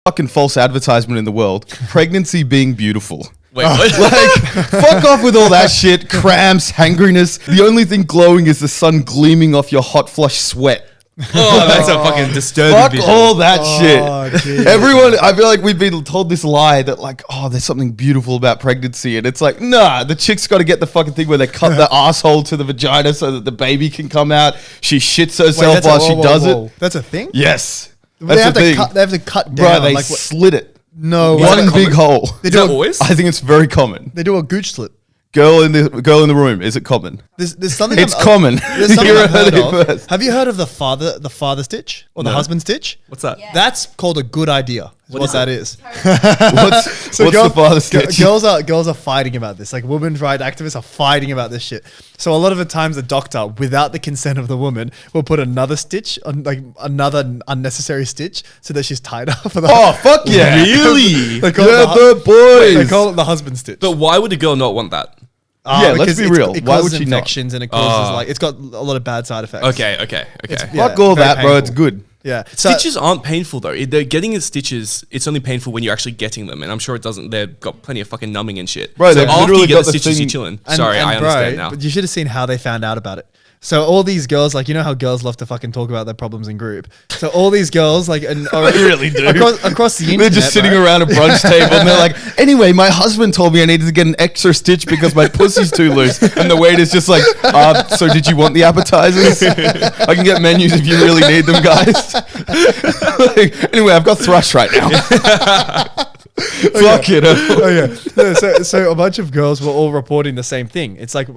fucking false advertisement in the world. Pregnancy being beautiful. Wait, what? Like, fuck off with all that shit. Cramps, hangriness. The only thing glowing is the sun gleaming off your hot flush sweat. Oh, that's a fucking disturbing Fuck vision. all that shit. Geez. Everyone, I feel like we've been told this lie that like, oh, there's something beautiful about pregnancy. And it's like, nah, the chick's got to get the fucking thing where they cut the asshole to the vagina so that the baby can come out. She shits herself while she does it. That's a thing? Yes. They That's have the to thing. cut. They have to cut Bro, down. they like, slit it. no, One big hole. They Is do that always? I think it's very common. They do a gooch slip. Girl in the room. Is it common? There's something. It's common. There's something You I've heard heard it of. first. Have you heard of the father stitch or the husband stitch? What's that? Yeah. That's called a good idea. What that is. What's the father stitch? Girls are fighting about this. Like women's rights activists are fighting about this shit. So a lot of the times the doctor, without the consent of the woman, will put another stitch on, like another unnecessary stitch, so that she's tied up. For the Oh, fuck yeah. Really? They call Yeah, it the boys. They call it the husband stitch. But why would a girl not want that? Yeah, let's because be it's- real. It Why causes would she not? infections and it causes it's got a lot of bad side effects. Okay. Yeah, Fuck all very that, bro. It's painful. good. Yeah. So, Stitches aren't painful though. They're getting stitches. It's only painful when you're actually getting them, and I'm sure it doesn't. They've got plenty of fucking numbing and shit. Bro, so they've after literally you get got the the stitches, thing- you're chilling. and- Sorry, and I understand now. But you should have seen how they found out about it. So all these girls, like, you know how girls love to fucking talk about their problems in group. So all these girls, like, and They really do. across the internet, They're just sitting right? around a brunch table and they're like, anyway, my husband told me I needed to get an extra stitch because my pussy's too loose. And the waiter's just like, so did you want the appetizers? I can get menus if you really need them, guys. Like, anyway, I've got thrush right now. Fuck it. Oh yeah. No, so a bunch of girls were all reporting the same thing. It's like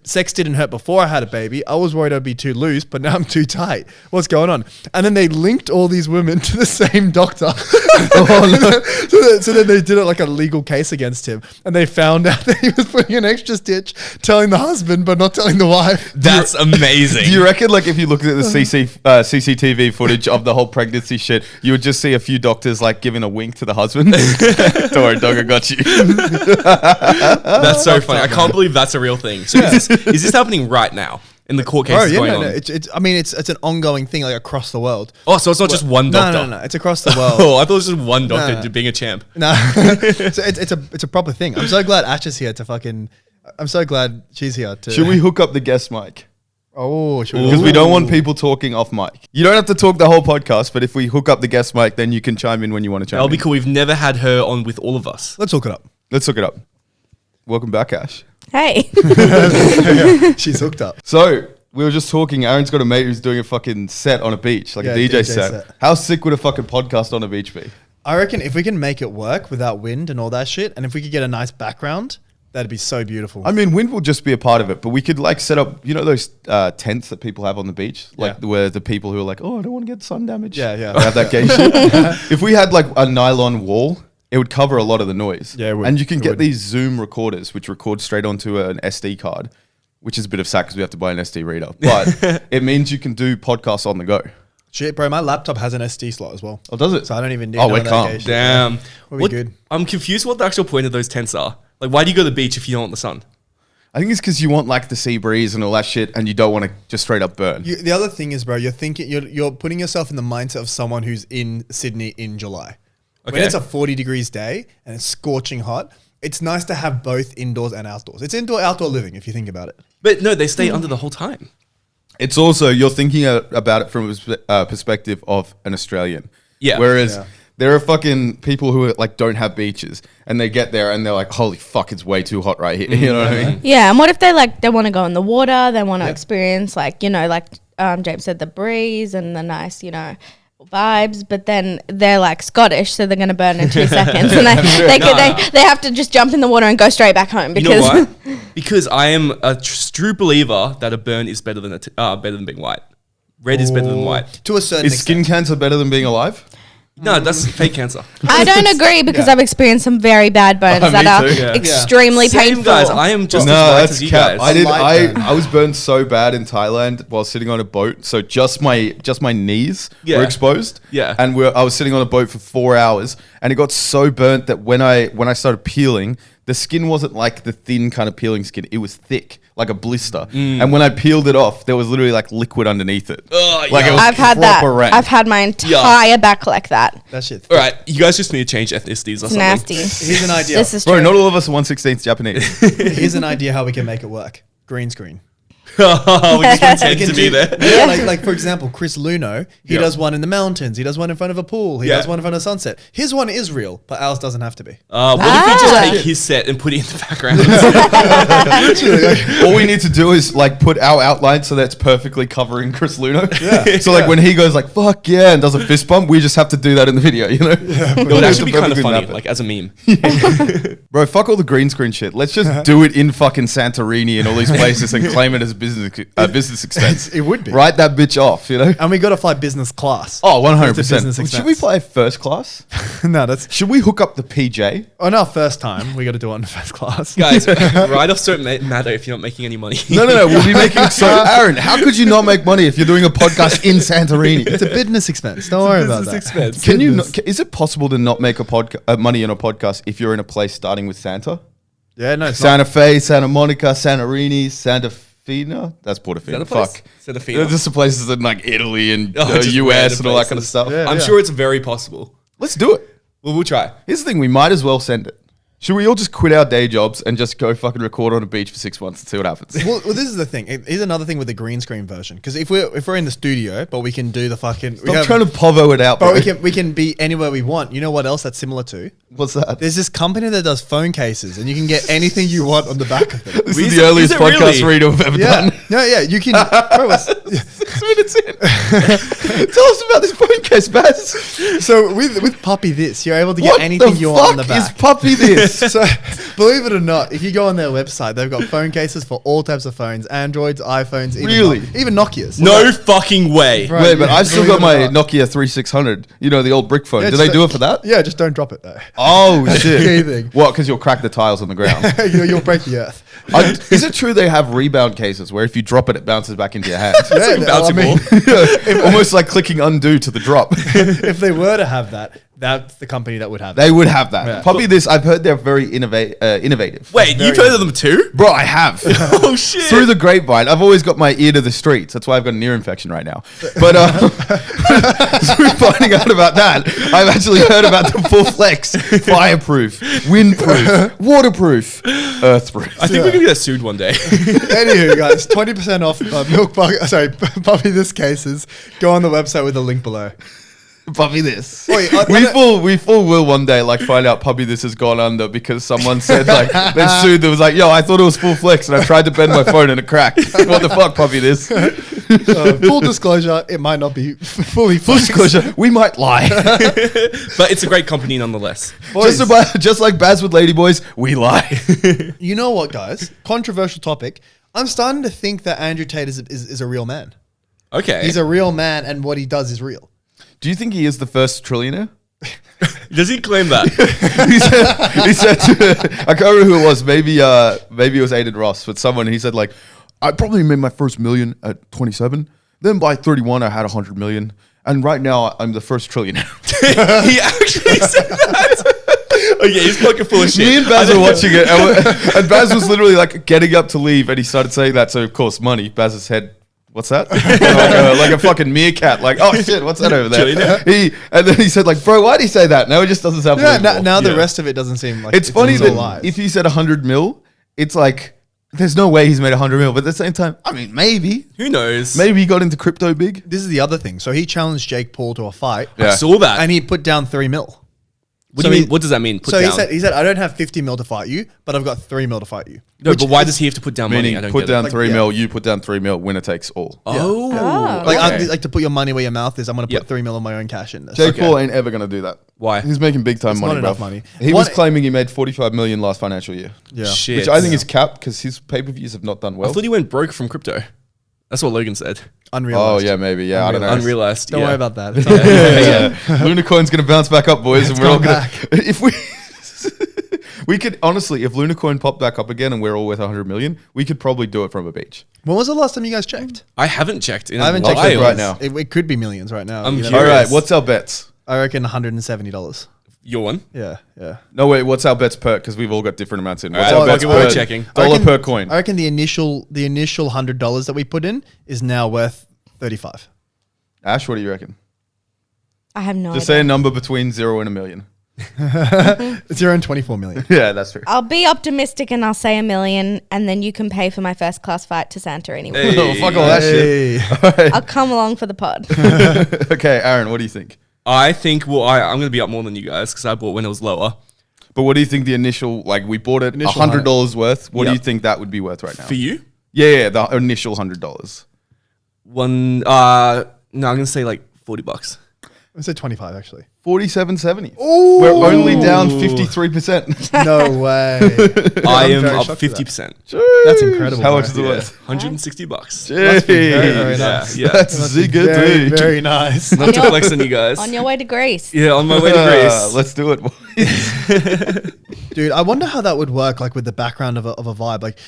sex didn't hurt before I had a baby. I was worried I'd be too loose, but now I'm too tight. What's going on? And then they linked all these women to the same doctor. So then they did it like a legal case against him, and they found out that he was putting an extra stitch, telling the husband but not telling the wife. That's amazing. Do you reckon, like, if you look at the CCTV footage of the whole pregnancy shit, you would just see a few doctors, like, giving a wink to the husband? Don't worry, dog, I got you. That's so funny. I can't believe that's a real thing. So is this happening right now in the court cases going on? It's an ongoing thing, like across the world. Oh, so it's not just one doctor. No, it's across the world. Oh, I thought it was just one doctor No. being a champ. No, so it's a proper thing. I'm so glad Ash is here to fucking. I'm so glad she's here to. Should we hook up the guest mic? Oh, should Because we don't want people talking off mic. You don't have to talk the whole podcast, but if we hook up the guest mic, then you can chime in when you want to chime That'll in. be cool. We've never had her on with all of us. Let's hook it up. Let's hook it up. Welcome back, Ash. Hey. She's hooked up. So, we were just talking. Aaron's got a mate who's doing a fucking set on a beach, like Yeah, a DJ, DJ set. set. How sick would a fucking podcast on a beach be? I reckon if we can make it work without wind and all that shit, and if we could get a nice background, that'd be so beautiful. I mean, wind will just be a part of it, but we could like set up, you know, those tents that people have on the beach, like Yeah. where the people who are like, oh, I don't want to get sun damage. Yeah. They have that gay shit. If we had like a nylon wall, it would cover a lot of the noise. Yeah, it would. And you can It get would. these Zoom recorders, which record straight onto an SD card, which is a bit of sack because we have to buy an SD reader. But it means you can do podcasts on the go. Shit, bro, my laptop has an SD slot as well. Oh, does it? So I don't even need Oh, none we're of that calm. gay shit. Damn. We'll be good. I'm confused what the actual point of those tents are. Like, why do you go to the beach if you don't want the sun? I think it's because you want like the sea breeze and all that shit, and you don't want to just straight up burn. The other thing is, bro, you're putting yourself in the mindset of someone who's in Sydney in July. When Okay. it's a 40 degrees day and it's scorching hot, it's nice to have both indoors and outdoors. It's outdoor living if you think about it. But no, they stay under the whole time. It's also, you're thinking about it from a perspective of an Australian. Yeah. Whereas Yeah. there are fucking people who like don't have beaches and they get there and they're like, holy fuck, it's way too hot right here. You know what I mean? Yeah, and what if they want to go in the water, they want to experience like James said, the breeze and the nice, vibes, but then they're like Scottish, so they're going to burn in 2 seconds, and they have to just jump in the water and go straight back home You because know why? Because I am a true believer that a burn is better than being white. Red is better than white. To a certain Is skin extent. cancer better than being alive? No, that's fake cancer. I don't agree because I've experienced some very bad burns Me that are too. Yeah. extremely Same painful. guys. I am just No, as white that's as you cap. guys. I was burned so bad in Thailand while sitting on a boat. So just my knees Yeah. were exposed. Yeah. And I was sitting on a boat for 4 hours, and it got so burnt that when I started peeling, the skin wasn't like the thin kind of peeling skin. It was thick, like a blister. And when I peeled it off, there was literally like liquid underneath it. Like it was I've had that. proper rank. I've had my entire back like that. That shit. All right, you guys just need to change ethnicities or It's something. nasty. Here's an idea. This is Bro, true. not all of us are 1/16 Japanese. Here's an idea how we can make it work. Green screen. We just pretend We to can be do- there. Yeah, like for example, Chris Luno, he Yeah. does one in the mountains. He does one in front of a pool. He Yeah. does one in front of sunset. His one is real, but ours doesn't have to be. What if we just take his set and put it in the background? All we need to do is like put our outline so that's perfectly covering Chris Luno. Yeah. So like when he goes like fuck yeah and does a fist bump, we just have to do that in the video, you know? It would actually be kind of funny, like as a meme. Bro, fuck all the green screen shit. Let's just do it in fucking Santorini and all these places and claim it as business expense. It would be. Write that bitch off, you know? And we got to fly business class. Oh, It's a business 100%. Should we expense. fly first class? No, that's Should we hook up the PJ? on our first time. We got to do it in first class. Guys, write-offs don't matter if you're not making any money. No. We'll be making so. Aaron, how could you not make money if you're doing a podcast in Santorini? It's a business expense. Don't worry about that. expense. Can you? Is it possible to not make money in a podcast if you're in a place starting with Santa? Yeah, no, it's Santa Fe, Santa Monica, Santorini, Santa Fina. That's Portofino. Fuck. They're just the places in like Italy and just US random and all that kind of places. stuff. Yeah. I'm sure it's very possible. Let's do it. Well, we'll try. Here's the thing: we might as well send it. Should we all just quit our day jobs and just go fucking record on a beach for 6 months and see what happens? Well, this is the thing. Here's another thing with the green screen version. Because if we're in the studio, but we can do the fucking. Stop trying to povo it out, bro. But we can be anywhere we want. You know what else that's similar to? What's that? There's this company that does phone cases, and you can get anything you want on the back of them. This Is is the it- earliest is it podcast really? read I've ever Yeah, done. yeah. You can. Bro, 6 minutes in. Tell us about this podcast, Baz. so with Puppy This, you're able to get What anything the you want on the fuck is back. Puppy this? So, believe it or not, if you go on their website, they've got phone cases for all types of phones: Androids, iPhones, even Really? even Nokias. No fucking way. Bro, Wait, but I've still got believe it my or not. Nokia 3600. You know, the old brick phone. Yeah, Do just they do it for that? Yeah, just don't drop it though. Oh, shit. Anything. What? Because you'll crack the tiles on the ground. You'll break the earth. Is it true they have rebound cases where if you drop it, it bounces back into your hand? Yeah, bouncy I mean, Yeah, almost like clicking undo to the drop. if they were to have that, that's the company that would have They that. would have that. Yeah. Puppy this, I've heard they're very innovative. Wait, you've heard of them too? Bro, I have. Oh shit. Through the grapevine. I've always got my ear to the streets. That's why I've got an ear infection right now. But through finding out about that, I've actually heard about the full flex, fireproof, windproof, waterproof, earthproof. I think we're gonna get sued one day. Anywho, guys, 20% off Puppy This cases. Go on the website with the link below. Puppy this. Wait, we full will one day like find out Puppy this has gone under because someone said like they sued. That was like, yo, I thought it was full flex and I tried to bend my phone and it cracked. What the fuck, Puppy this? full disclosure, it might not be fully Full disclosure, we might lie. But it's a great company nonetheless. Just like Baz with Ladyboys, we lie. You know what, guys? Controversial topic. I'm starting to think that Andrew Tate is a real man. Okay. He's a real man, and what he does is real. Do you think he is the first trillionaire? Does he claim that? he said I can't remember who it was. Maybe it was Aiden Ross with someone. He said like, I probably made my first million at 27. Then by 31, I had 100 million. And right now, I'm the first trillionaire. He actually said that. Okay, he's fucking full of shit. Me and Baz were watching it, and Baz was literally like getting up to leave, and he started saying that. So of course, money. Baz's head. What's that? like a fucking meerkat. Like, oh shit, what's that over there? And then he said like, bro, why'd he say that? No, it just doesn't sound Yeah, believable. now the Yeah. rest of it doesn't seem like It's funny all that lies. if he said 100 mil, it's like there's no way he's made 100 mil. But at the same time, I mean, maybe Who knows? he got into crypto big. This is the other thing. So he challenged Jake Paul to a fight, Yeah. I saw that. and he put down 3 mil. What So do you mean? he- What does that mean? Put So down. he said, I don't have 50 mil to fight you, but I've got 3 mil to fight you. no, Which but why is- does he have to put down money? I Meaning, don't put get down it. 3 yeah. mil, you put down 3 mil, winner takes all. Oh, Like, okay. like to put your money where your mouth is. I'm going to put Yep. 3 mil of my own cash in this. Jake Okay. Paul ain't ever gonna do that. Why? He's making big time It's money, not bro. enough money. He What- was claiming he made 45 million last financial year, Yeah. Shit. which I think is capped because his pay-per-views have not done I well. thought he went broke from crypto. That's what Logan said. Oh Unrealized. yeah, maybe. Yeah, I don't know. Unrealized. Don't yeah. worry about that. Yeah. Luna Coin's gonna bounce back up, boys, and we're all come gonna. back. If we could honestly, if Luna Coin popped back up again and we're all worth 100 million, we could probably do it from a beach. When was the last time you guys checked? I haven't checked in I haven't a checked while. right now. It could be millions right now. I'm you know? curious. All right, what's our bets? I reckon $170. Your one. Yeah. No, wait, what's our bets per? Because we've all got different amounts in. What's Alright, our bets we're per? checking. Dollar per coin. I reckon the initial $100 that we put in is now worth 35. Ash, what do you reckon? I have no Just say a idea. number between 0 and $1 million. 0 and 24 million. Yeah, that's true. I'll be optimistic and I'll say $1 million, and then you can pay for my first class flight to Santorini. Hey. Oh, fuck all that shit. I'll come along for the pod. Okay, Aaron, what do you think? I think, I'm going to be up more than you guys because I bought when it was lower. But what do you think the initial, like we bought it Initial $100 worth. What do Yep. you think that would be worth right now? For you? Yeah, the initial $100. No, I'm going to say like $40. I said 25 actually. 47.70. We're only down 53%. No way. I I'm am very up shocked at that. 50%. That's incredible. How bro. much is it worth? $160. Must be very, very Jeez. nice. Yeah. That's zigga Very, dude. very nice. Not to flex on you guys. On your way to Greece. Yeah, on my way to Greece. Let's do it, boys. Dude, I wonder how that would work, like with the background of a vibe. Like,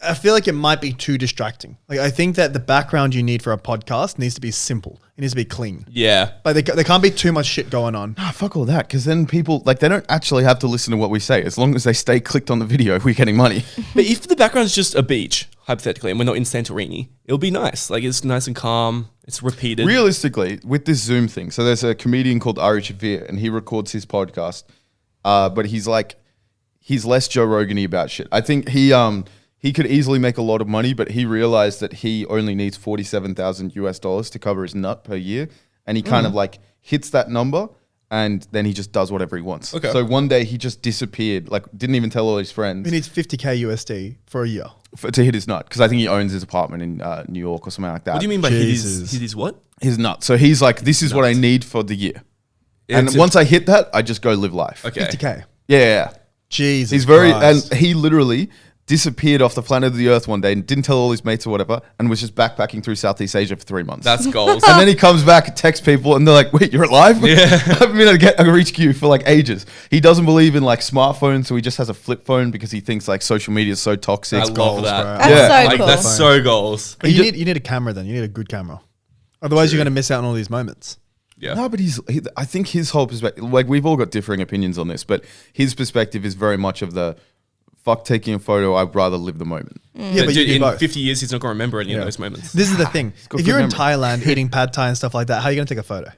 I feel like it might be too distracting. Like, I think that the background you need for a podcast needs to be simple. It needs to be clean. Yeah. Like, there can't be too much shit going on. Ah, fuck all that, because then people, like, they don't actually have to listen to what we say. As long as they stay clicked on the video, we're getting money. But if the background's just a beach, hypothetically, and we're not in Santorini, it'll be nice. Like, it's nice and calm. It's repeated. Realistically, with this Zoom thing, so there's a comedian called Ari Shaffir, and he records his podcast, but he's less Joe Rogan-y about shit. I think he could easily make a lot of money, but he realized that he only needs $47,000 to cover his nut per year, and he kind of like hits that number, and then he just does whatever he wants. Okay. So one day he just disappeared, like didn't even tell all his friends He needs 50K USD for a year. to hit his nut, because I think he owns his apartment in New York or something like that. What do you mean by Jesus. hit his what? His nut. So he's like, this is what I need for the year. And It's- once I hit that, I just go live life. Okay. 50K. Yeah. Jesus. He's very, Christ. and he literally disappeared off the planet of the earth one day and didn't tell all his mates or whatever, and was just backpacking through Southeast Asia for 3 months. That's goals. and then he comes back and texts people, and they're like, "Wait, you're alive?" Yeah. I haven't been able to get a reach queue for like ages. He doesn't believe in like smartphones, so he just has a flip phone because he thinks like social media is so toxic. I love goals, that. bro. That's Yeah. so Like, cool. that's so goals. But you need a camera then. You need a good camera. Otherwise, you're going to miss out on all these moments. Yeah. No, but I think his whole perspective, like we've all got differing opinions on this, but his perspective is very much of the fuck taking a photo. I'd rather live the moment. Yeah, but you Dude, do in both. 50 years, he's not going to remember any of those moments. This is the thing. got If good you're in memory. Thailand eating pad thai and stuff like that, how are you going to take a photo?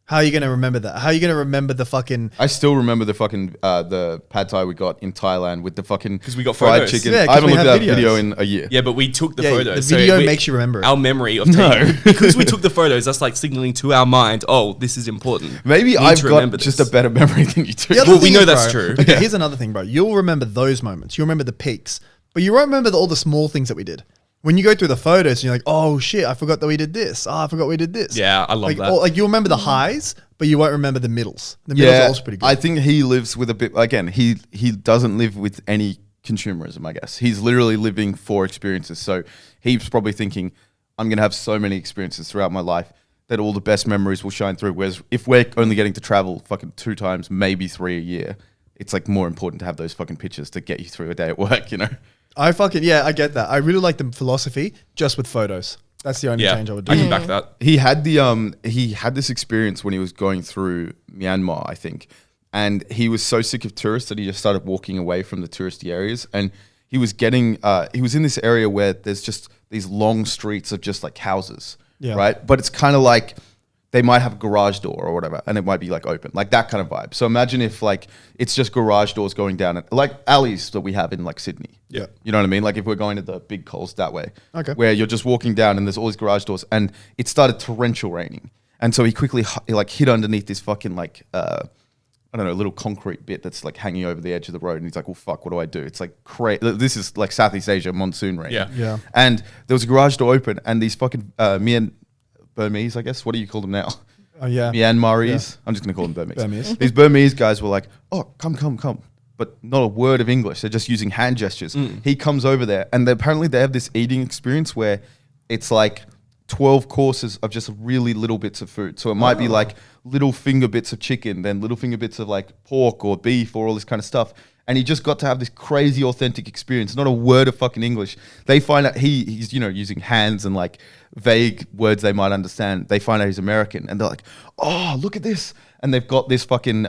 How are you going to remember that? How are you going to remember the fucking... I still remember the fucking the pad thai we got in Thailand with the fucking 'Cause we got fried photos. chicken. Yeah, 'cause I haven't we looked at have that video videos. in a year. Yeah, but we took the Yeah, photos. the video makes you remember it. Our memory of taking, because we took the photos, that's like signaling to our mind, oh, this is important. Maybe Need I've to got remember just this. a better memory than you do. The other Well, we thing know is, that's bro, true. Okay, here's another thing, bro. You'll remember those moments. You'll remember the peaks. But you won't remember all the small things that we did. When you go through the photos and you're like, oh shit, I forgot that we did this. Oh, I forgot we did this. Yeah, I love like, that. Like you'll remember the highs, but you won't remember the middles. The middles are also pretty good. I think he lives with a bit. Again, he doesn't live with any consumerism. I guess he's literally living for experiences. So he's probably thinking, I'm gonna have so many experiences throughout my life that all the best memories will shine through. Whereas if we're only getting to travel fucking 2 times, maybe 3 a year, it's like more important to have those fucking pictures to get you through a day at work. You know. I get that. I really like the philosophy just with photos. That's the only Yeah, change I would do. I can back that. He had this experience when he was going through Myanmar, I think, and he was so sick of tourists that he just started walking away from the touristy areas. And he was in this area where there's just these long streets of just like houses, Yeah. right? But it's kind of like they might have a garage door or whatever, and it might be like open, like that kind of vibe. So imagine if like it's just garage doors going down, like alleys that we have in like Sydney. Yeah. You know what I mean? Like if we're going to the big Coles that way, Okay. where you're just walking down and there's all these garage doors, and it started torrential raining, and so he quickly like hid underneath this fucking like I don't know, little concrete bit that's like hanging over the edge of the road, and he's like, "Well, fuck, what do I do?" It's like this is like Southeast Asia monsoon rain. Yeah. Yeah. And there was a garage door open, and these fucking Burmese, I guess. What do you call them now? Oh, yeah. Myanmarese. I'm just gonna call them Burmese. Burmese. These Burmese guys were like, "Oh, come," but not a word of English. They're just using hand gestures. He comes over there, and apparently they have this eating experience where it's like 12 courses of just really little bits of food. So it might be like little finger bits of chicken, then little finger bits of like pork or beef or all this kind of stuff. And he just got to have this crazy authentic experience, not a word of fucking English. They find out he's using hands and like vague words they might understand. They find out he's American, and they're like, "Oh, look at this!" And they've got this fucking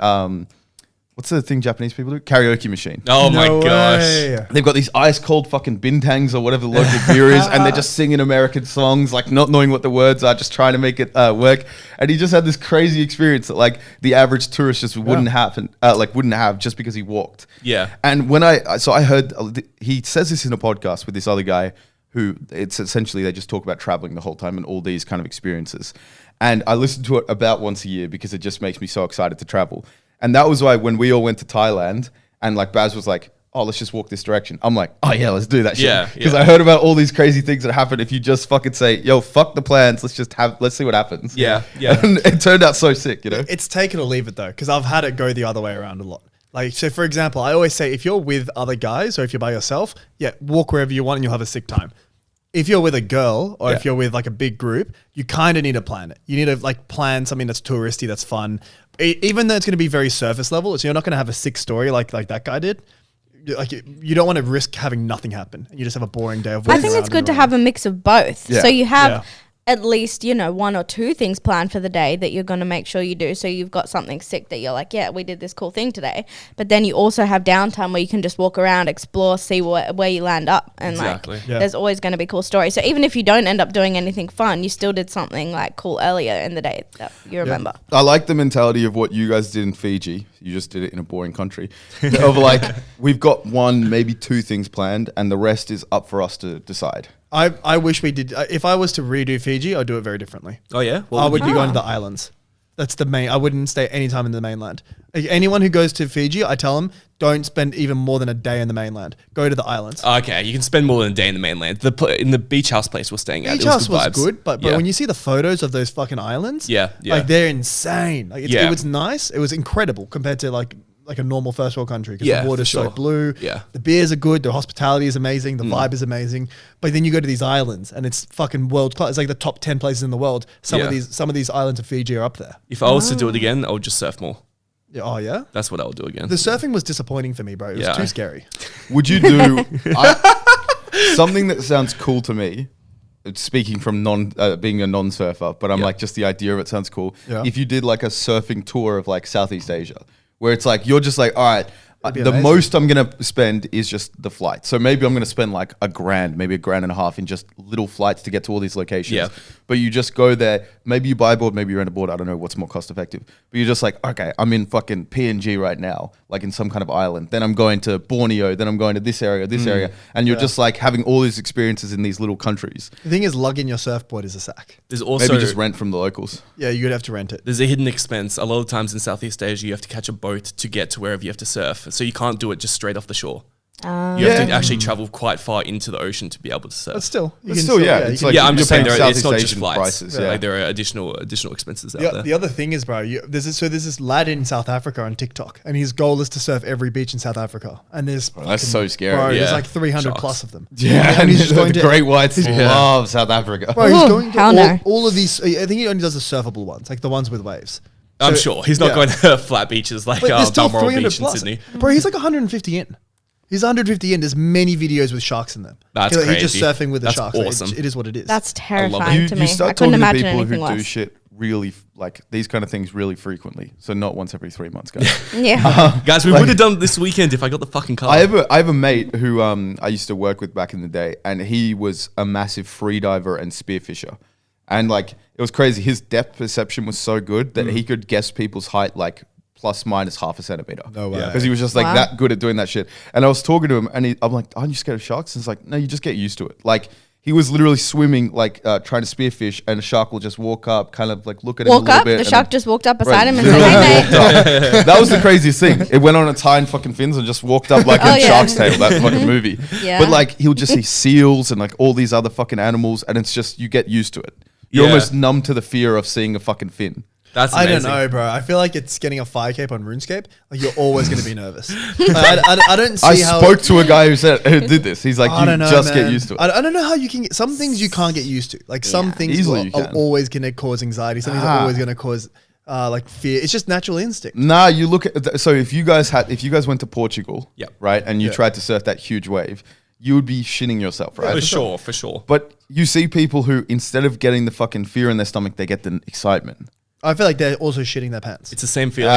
what's the thing Japanese people do? Karaoke machine. Oh my No gosh. way. They've got these ice cold fucking bintangs or whatever the local beer is, and they're just singing American songs, like not knowing what the words are, just trying to make it work. And he just had this crazy experience that like the average tourist just wouldn't have just because he walked. Yeah. And when I heard he says this in a podcast with this other guy who it's essentially they just talk about traveling the whole time and all these kind of experiences. And I listen to it about once a year because it just makes me so excited to travel. And that was why when we all went to Thailand and like Baz was like, oh, let's just walk this direction. I'm like, oh yeah, let's do that shit. Yeah, Because yeah. I heard about all these crazy things that happen if you just fucking say, yo, fuck the plans. Let's see what happens. Yeah, yeah. And it turned out so sick, you know? It's take it or leave it though, because I've had it go the other way around a lot. Like, so for example, I always say if you're with other guys or if you're by yourself, yeah, walk wherever you want and you'll have a sick time. If you're with a girl or if you're with like a big group, you kind of need to plan it. You need to like plan something that's touristy, that's fun. Even though it's going to be very surface level, so you're not going to have a sick story like that guy did. Like you don't want to risk having nothing happen. You just have a boring day of I walking think around it's good and to around. have a mix of both. Yeah. So you have Yeah. at least, you know, 1 or 2 things planned for the day that you're going to make sure you do. So you've got something sick that you're like, yeah, we did this cool thing today. But then you also have downtime where you can just walk around, explore, see where you land up. And Exactly. like, Yeah. there's always going to be cool stories. So even if you don't end up doing anything fun, you still did something like cool earlier in the day that you remember. I like the mentality of what you guys did in Fiji. You just did it in a boring country. Of like, we've got 1, maybe 2 things planned, and the rest is up for us to decide. I wish we did. If I was to redo Fiji, I'd do it very differently. Oh yeah. I would you be do? going to the islands. That's the main. I wouldn't stay any time in the mainland. Like, anyone who goes to Fiji, I tell them don't spend even more than a day in the mainland. Go to the islands. Okay, you can spend more than a day in the mainland. In the beach house place we're staying at, Beach it was house was vibes. good, but Yeah. when you see the photos of those fucking islands, Yeah, yeah. like they're insane. Like Yeah. it was nice. It was incredible compared to like a normal first world country because Yeah, the water's for sure. so blue. Yeah. The beers are good. The hospitality is amazing. The vibe is amazing. But then you go to these islands and it's fucking world class. It's like the top 10 places in the world. Some Yeah. of these islands of Fiji are up there. If I was to do it again, I would just surf more. Yeah, oh yeah. That's what I would do again. The surfing was disappointing for me, bro. It was Yeah. too scary. Would you do something that sounds cool to me? Speaking from being a non-surfer, but I'm Yeah. like, just the idea of it sounds cool. Yeah. If you did like a surfing tour of like Southeast Asia, where it's like you're just like, all right, That'd be the amazing. most I'm gonna spend is just the flight. So maybe I'm gonna spend like $1,000, maybe $1,500 in just little flights to get to all these locations. Yeah. But you just go there. Maybe you buy a board, maybe you rent a board. I don't know what's more cost effective. But you're just like, okay, I'm in fucking PNG right now, like in some kind of island. Then I'm going to Borneo. Then I'm going to this area, and you're just like having all these experiences in these little countries. The thing is, lugging your surfboard is a sack. There's also Maybe just rent from the locals. Yeah, you'd have to rent it. there's a hidden expense. A lot of times in Southeast Asia, you have to catch a boat to get to wherever you have to surf. So you can't do it just straight off the shore. You have to actually travel quite far into the ocean to be able to surf. But still, you But can still, yeah, you it's can- like yeah, I'm you're just saying paying it's not Southeast just Asian flights. prices, yeah. Like there are additional expenses out Yeah, there. the other thing is, bro, there's this lad in South Africa on TikTok, and his goal is to surf every beach in South Africa. And there's that's fucking- so scary. Bro, there's Yeah. like 300 Sharks. plus of them. Yeah, and he's just going the to great whites love South Africa. Bro, he's Ooh, going to hell no. all of these. I think he only does the surfable ones, like the ones with waves. I'm So- sure he's not yeah. going to flat beaches like But there's still Balmoral 300 Beach in plus. Sydney. Bro, he's like 150 in. He's 150 in. There's many videos with sharks in them. That's He's just crazy. surfing with the That's sharks. Like, awesome. it is what it is. That's love it. terrifying to me. You start I couldn't talking to imagine people anything who do worse. shit really, like these kind of things really frequently. So not once every 3 months, guys. Yeah. Guys, we would have done it this weekend if I got the fucking car. I have a mate who I used to work with back in the day, and he was a massive free diver and spearfisher. And like it was crazy. His depth perception was so good that he could guess people's height like plus minus half a centimeter. No way. Because he was just like Wow. that good at doing that shit. And I was talking to him, and I'm like, "Aren't you scared of sharks?" And he's like, "No, you just get used to it." Like he was literally swimming, like trying to spearfish, and a shark will just walk up, kind of like look at him a Walk little up, bit. the and shark then- just walked up Right, beside him and said, literally hey, mate. walked up. That was the craziest thing. It went on its hind fucking fins and just walked up like Oh, a yeah. Shark's Tale, that fucking movie. Yeah. But like he'll just see seals and like all these other fucking animals, and it's just you get used to it. You're Yeah. almost numb to the fear of seeing a fucking fin. That's I amazing. don't know, bro. I feel like it's getting a fire cape on RuneScape. Like you're always going to be nervous. I don't see I how. spoke to a guy who did this. He's like, I you don't know, just man. get used to it. I don't know how you can get some things you can't get used to. Like some Yeah. things Easily are you can. always going to cause anxiety. Some things are always going to cause like fear. It's just natural instinct. Nah, you look at so if you guys went to Portugal, Yep. right, and you Yeah. tried to surf that huge wave, you would be shitting yourself, right? For sure. But you see people who instead of getting the fucking fear in their stomach, they get the excitement. I feel like they're also shitting their pants. It's the same feeling,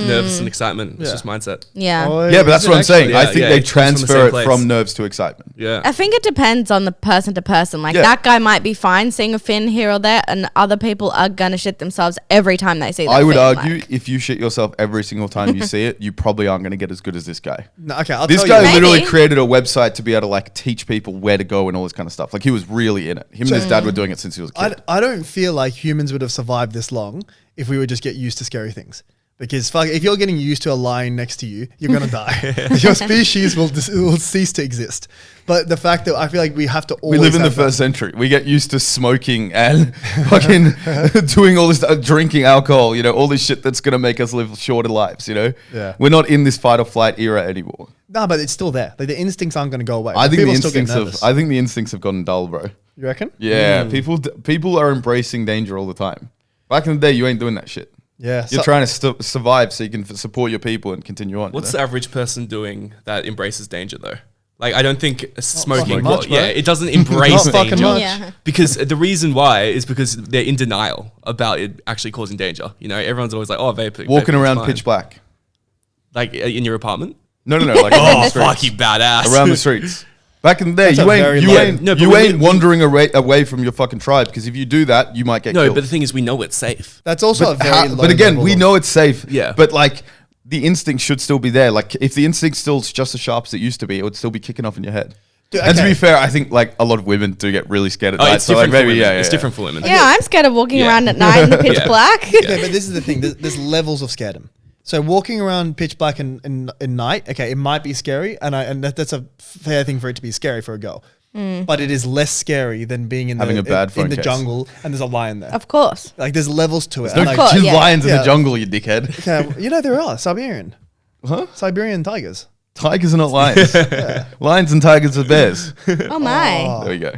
nervous and excitement. It's just mindset. Yeah. Oh, Yeah, but that's is what it I'm saying. actually? I think Yeah, they it comes from the transfer same it place. from nerves to excitement. Yeah. I think it depends on the person to person. Like Yeah. that guy might be fine seeing a fin here or there, and other people are gonna shit themselves every time they see that I would fin, argue like. if you shit yourself every single time you see it, you probably aren't going to get as good as this guy. No, okay, I'll This tell guy you. Maybe. literally created a website to be able to like teach people where to go and all this kind of stuff. Like he was really in it. Him and his dad were doing it since he was a kid. I don't feel like humans would have survived this long if we would just get used to scary things. Because if you're getting used to a lion next to you, you're gonna die. Your species will cease to exist. But the fact that I feel like we have to We always live in the have that. first century. We get used to smoking and fucking doing all this, drinking alcohol, you know, all this shit that's going to make us live shorter lives, you know? Yeah. We're not in this fight or flight era anymore. No, but it's still there. Like the instincts aren't going to go away. I think People the still get instincts nervous. I think the instincts have gotten dull, bro. You reckon? Yeah, people are embracing danger all the time. Back in the day, you ain't doing that shit. Yeah. You're trying to survive so you can support your people and continue on. What's you the know? average person doing that embraces danger though? Like I don't think smoking. fucking much, bro. Yeah, it doesn't embrace Not fucking danger. much. Yeah. Because the reason why is because they're in denial about it actually causing danger. You know, everyone's always like, "Oh, vaping." Walking vaping's around fine. pitch black. like in your apartment. No, like around the Oh, streets. fuck you, badass! Around the streets. Back in the day, That's a very you low- ain't, No, but you we- ain't wandering away from your fucking tribe because if you do that, you might get No, killed. but the thing is, we know it's safe. That's also a very low but again, level we of- know it's safe. Yeah. But like the instinct should still be there. Like if the instinct's still just as sharp as it used to be, it would still be kicking off in your head. Dude, And to okay. be fair, I think like a lot of women do get really scared at Oh, night. it's So different like for maybe women. It's different for women. Yeah, I'm scared of walking Yeah. around at night in the pitch Yeah. black. Yeah, but this is the thing. There's levels of scaredom. So walking around pitch black in night, okay, it might be scary, and that's a fair thing for it to be scary for a girl. But it is less scary than being in Having the a bad phone in the case. jungle and there's a lion there. Of course. Like there's levels to it. No, And, like, course, just yeah. lions in Yeah. the jungle, you dickhead. okay, you know there are Siberian Huh? tigers. Tigers are not lions. Lions and tigers are bears. Oh my. Oh. There we go.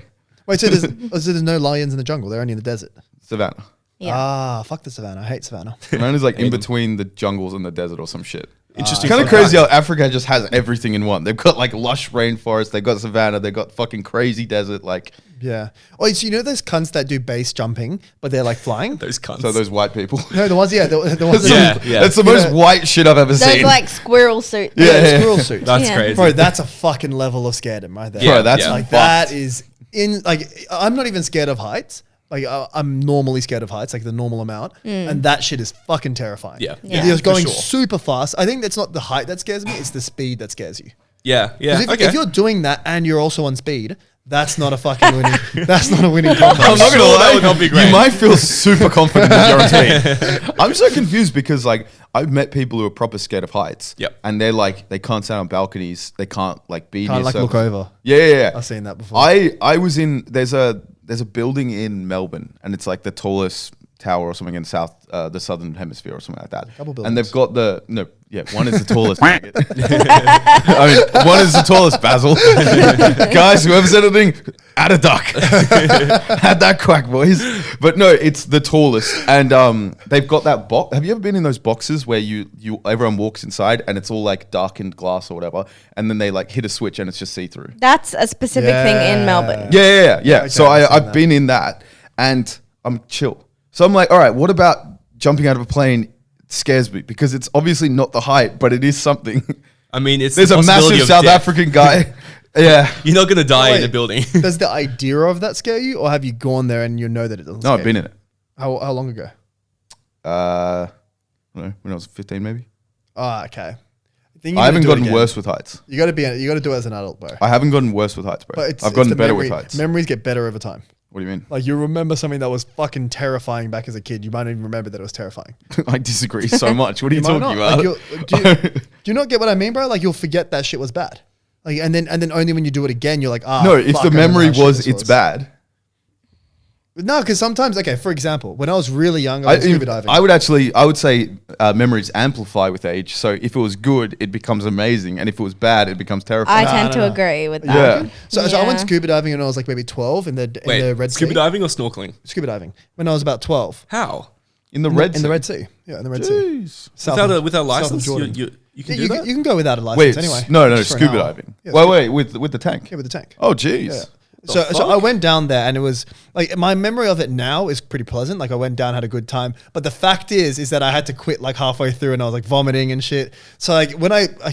Wait, so there's no lions in the jungle? They're only in the desert. Savannah. Yeah. Ah, fuck the savannah. I hate savannah. Savannah's like in between the jungles and the desert or some shit. Interesting. Kind of fun crazy fact. how Africa just has everything in one. They've got like lush rainforest, they've got savannah, they've got fucking crazy desert. Like, Yeah. Oh, so you know those cunts that do base jumping, but they're like flying? Those cunts. so those white people. No, the ones, the ones Yeah, that yeah. That's the most Yeah. white shit I've ever Those seen. like squirrel suits. Yeah. squirrel suits. That's Yeah. crazy. Bro, that's a fucking level of scaredom right there. Yeah, Bro, that's yeah. Like fucked. that is I'm not even scared of heights. Like I'm normally scared of heights, like the normal amount, and that shit is fucking terrifying. Yeah. If Yeah. you're For going sure. super fast. I think that's not the height that scares me; it's the speed that scares you. Yeah, yeah. 'Cause If, Okay. if you're doing that and you're also on speed, that's not a fucking winning. That's not a winning combo. I'm not gonna sure lie, that would not be great. you might feel super confident in your own team. I'm so confused because like I've met people who are proper scared of heights. Yep. And they're like they can't stand on balconies, they can't like be Can't near like look surface. over. Yeah. I've seen that before. I was in there's a building in Melbourne and it's like the tallest tower or something in the southern hemisphere or something like that. Couple and they've buildings. got one is the tallest. I mean, one is the tallest, Basil. Guys, whoever's editing, add a duck. Add that quack, boys. But no, it's the tallest. And they've got that box. Have you ever been in those boxes where everyone walks inside and it's all like darkened glass or whatever, and then they like hit a switch and it's just see-through? That's a specific thing in Melbourne. Yeah. Okay, So I've seen I've that. been in that and I'm chill. So I'm like, all right, what about jumping out of a plane? Scares me because it's obviously not the height, but it is something. I mean, it's There's the a possibility massive of South death. African guy. Yeah. You're not gonna die in Wait. a building. Does the idea of that scare you, or have you gone there and you know that it doesn't? No, I've been in it. How long ago? I don't know, when I was 15 maybe. Oh, okay. I haven't gotten worse with heights. You got to do it as an adult, bro. I haven't gotten worse with heights, bro. But I've gotten the better memory- with heights. Memories get better over time. What do you mean? Like you remember something that was fucking terrifying back as a kid. You might not even remember that it was terrifying. I disagree so much. What are you might talking not. about? Like, do you not get what I mean, bro? Like you'll forget that shit was bad. Like and then only when you do it again, you're like, no, if fuck, the I remember memory how shit was this it's bad. No, because sometimes, okay, for example, when I was really young, I was scuba diving. I would say memories amplify with age. So if it was good, it becomes amazing, and if it was bad, it becomes I terrifying. tend to no. agree with that. Yeah. so I went Yeah. scuba diving when I was like maybe 12 in the Red scuba Sea. diving or snorkeling? Scuba diving when I was about 12 How? in the Red in the Sea. Red Sea. Yeah, in the Red Sea. Jeez. South Without of- a south of license, Jordan. you can Yeah, do that. you can go without a license Wait, anyway. no, Just for an scuba hour. diving. Yeah, Wait, with the tank. Yeah, with the tank. Oh, jeez. Yeah. So I went down there and it was like my memory of it now is pretty pleasant. Like I went down, had a good time. But the fact is that I had to quit like halfway through and I was like vomiting and shit. So like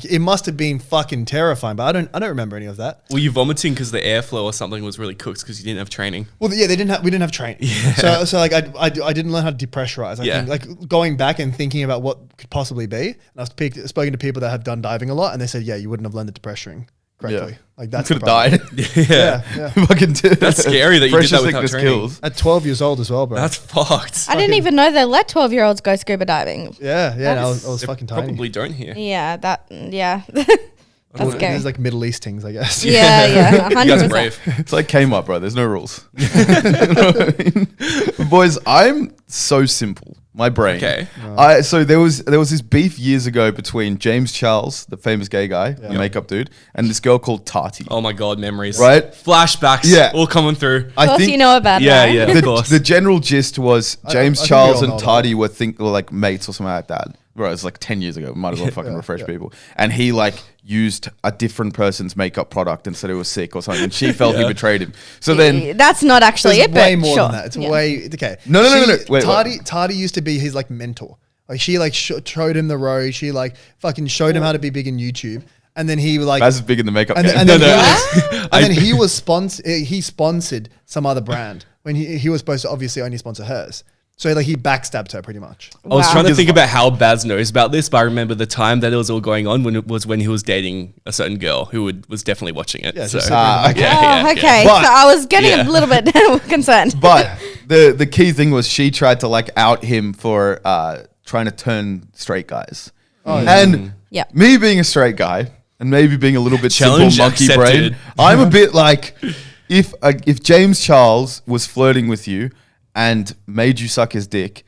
it must have been fucking terrifying, but I don't remember any of that. Were you vomiting because the airflow or something was really cooked because you didn't have training? Well, yeah, we didn't have training. Yeah. So like I didn't learn how to depressurize. I think like going back and thinking about what could possibly be. And I've spoken to people that have done diving a lot and they said, yeah, you wouldn't have learned the depressuring correctly. Yeah. Like that's could have died. Yeah. Fucking That's scary that you did that without training. skills. At 12 years old as well, bro. That's fucked. I didn't even know they let 12-year-olds go scuba diving. Yeah. That I is- was fucking tiny. Probably don't here. Yeah, that's scary. There's like Middle East things, I guess. Yeah, You guys are 100%. brave. It's like Kmart, bro. There's no rules. You know what I mean? Boys, I'm so simple. My brain. Okay. So there was this beef years ago between James Charles, the famous gay guy, the makeup dude, and this girl called Tati. Oh my god, memories. Right? Flashbacks. Yeah. All coming through. Of course you know about Yeah, that. yeah. Of course. The general gist was James I think we Charles all and know Tati were like mates or something like that. Bro, it was like 10 years ago. Might as well fucking refresh people. And he like used a different person's makeup product and said it was sick or something. And she felt he betrayed him. So then That's not actually There's it, way but more sure. than that. It's Yeah. way okay. No. Wait, Tati used to be his like mentor. Like she like showed him the road. She like fucking showed him how to be big in YouTube. And then he like Baz is big in the makeup and, game. and then he was sponsored. He sponsored some other brand when he was supposed to obviously only sponsor hers. So like he backstabbed her pretty much. I was Wow. trying to think about how Baz knows about this, but I remember the time that it was all going on when he was dating a certain girl who was definitely watching it. Yeah, so. just Okay. Oh, okay. But- so I was getting Yeah. a little bit concerned. But the key thing was she tried to like out him for trying to turn straight guys. And Yep. me being a straight guy and maybe being a little bit simple Challenge monkey accepted. brain, I'm a bit like if James Charles was flirting with you and made you suck his dick,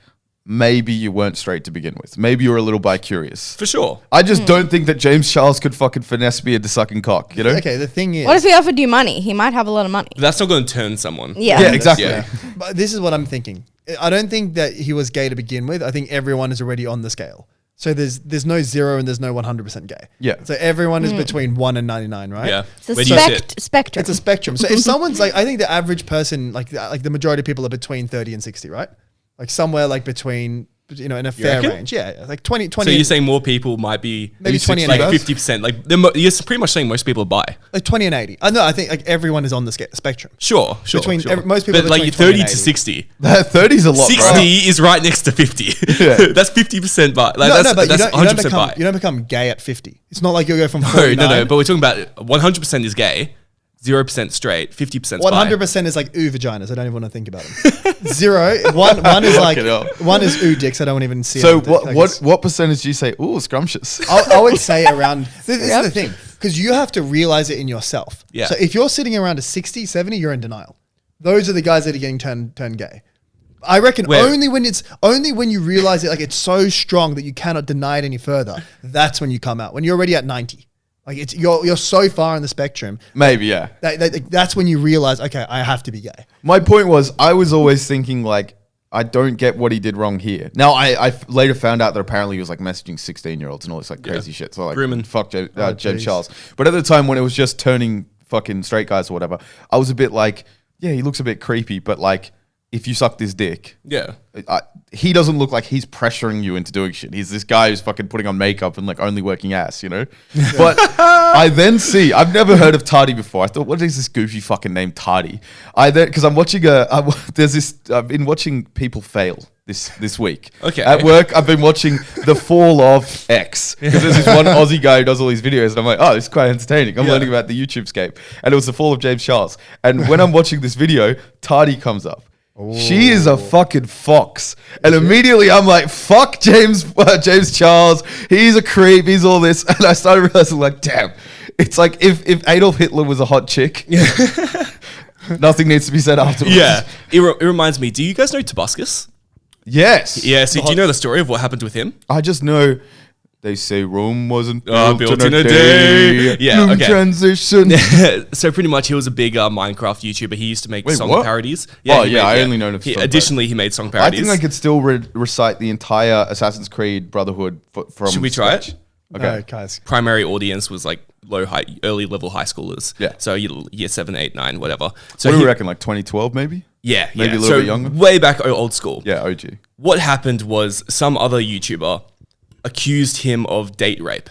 maybe you weren't straight to begin with. Maybe you were a little bi-curious. For sure. I just don't think that James Charles could fucking finesse me into sucking cock, you know? Okay, the thing is, What if he offered you money? He might have a lot of money. That's not going to turn someone. Yeah. Yeah, exactly. Yeah. but this is what I'm thinking. I don't think that he was gay to begin with. I think everyone is already on the scale. So there's no 0 and there's no 100% gay. Yeah. So everyone is between 1 and 99, right? Yeah. It's a Where do you sit? spectrum. It's a spectrum. So if someone's like, I think the average person, like the majority of people are between 30 and 60, right? Like somewhere like between, in a fair reckon? range. Yeah, like 20. So you're saying more people might be Maybe 20 and like above? 50%. Like you're pretty much saying most people are bi. like 20 and 80. I know. I think like everyone is on the spectrum. Sure. Between sure. most people but are like between you're 20 30 and to 80. 60. That 30's a lot, 60 bro. is right next to 50. Yeah. That's 50% bi. Like But that's 100% bi. you don't become gay at 50. It's not like you go from No, 49. no. But we're talking about 100% is gay, 0% straight, 50% bi. 100% is like ooh vaginas. I don't even want to think about them. 1 is like Fucking hell. 1 is ooh dicks. I don't even see. So them. Like, what percentage do you say, ooh, scrumptious? I would say around. This is the thing, because you have to realize it in yourself. Yeah. So if you're sitting around a 60, 70, you're in denial. Those are the guys that are getting turned gay. I reckon Where- only when you realize it, like it's so strong that you cannot deny it any further. That's when you come out. When you're already at 90, like you're so far in the spectrum. Maybe, yeah. That's when you realize, okay, I have to be gay. My point was, I was always thinking like, I don't get what he did wrong here. Now, I later found out that apparently he was like messaging 16-year-olds and all this like crazy shit. So like, Grooming. fuck James geez. Charles. But at the time when it was just turning fucking straight guys or whatever, I was a bit like, yeah, he looks a bit creepy, but like, if you suck this dick, Yeah. he doesn't look like he's pressuring you into doing shit. He's this guy who's fucking putting on makeup and like only working ass, you know? But I then see, I've never heard of Tardy before. I thought, what is this goofy fucking name Tardy? Because I'm watching I've been watching people fail this week. Okay. At work, I've been watching the fall of X. Because there's this one Aussie guy who does all these videos and I'm like, oh, it's quite entertaining. I'm learning about the YouTube scape. And it was the fall of James Charles. And when I'm watching this video, Tardy comes up. She is a fucking fox. And immediately I'm like, fuck James Charles. He's a creep. He's all this. And I started realizing like, damn, it's like if Adolf Hitler was a hot chick, nothing needs to be said afterwards. Yeah. It reminds me, do you guys know Tobuscus? Yes. Yeah. So do you know the story of what happened with him? I just know they say Rome wasn't Built built in in a a day. day. Yeah, Bloom okay. transition. So pretty much he was a big Minecraft YouTuber. He used to make Wait, song what? parodies. Oh, he yeah, I only know him for song Additionally, he made song I parodies. think I could still recite the entire Assassin's Creed Brotherhood from Should we try scratch. it? Okay. No, guys. Primary audience was like early level high schoolers. Yeah. So year 7, 8, 9, whatever. So What do you reckon? Like 2012, maybe? Yeah, Maybe yeah. a little So bit younger? way back old school. Yeah, OG. What happened was some other YouTuber accused him of date rape.